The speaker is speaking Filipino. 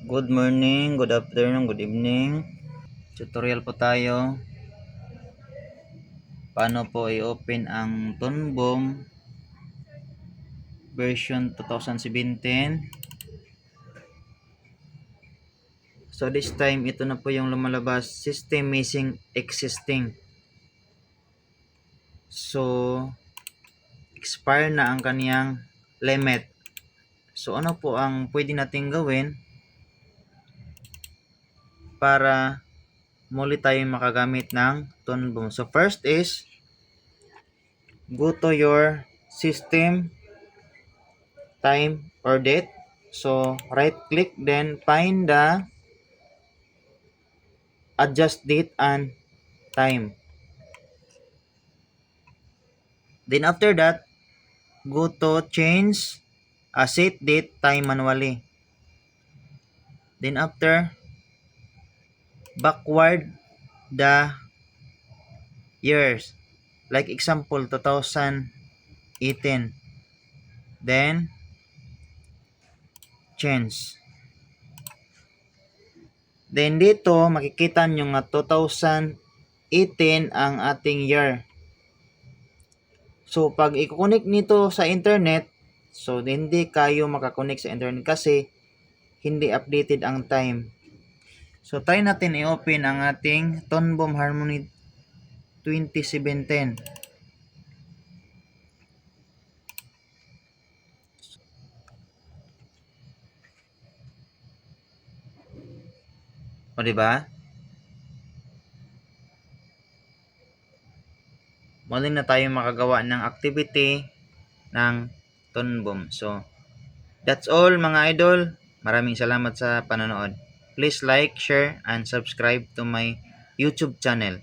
Good morning, good afternoon, good evening. Tutorial po tayo. Paano po i-open ang Tonbom version 2017. So this time, ito na po yung lumalabas, system missing existing. So, expire na ang kaniyang limit. So ano po ang pwede nating gawin para muli tayong makagamit ng Tonbom? So first is, go to your system, time or date. So right click, then find the adjust date and time. Then after that, go to change set date time manually. Then after, backward the years, like example 2018. Then change. Then dito makikita nyo nga 2018 ang ating year. So pag i-connect nito sa internet, so hindi kayo makakonect sa internet kasi hindi updated ang time. So try natin i-open ang ating Tonbom Harmony 2017. O diba? Muli na tayo makagawa ng activity ng Tonbom. So that's all mga idol. Maraming salamat sa panonood. Please like, share, and subscribe to my YouTube channel.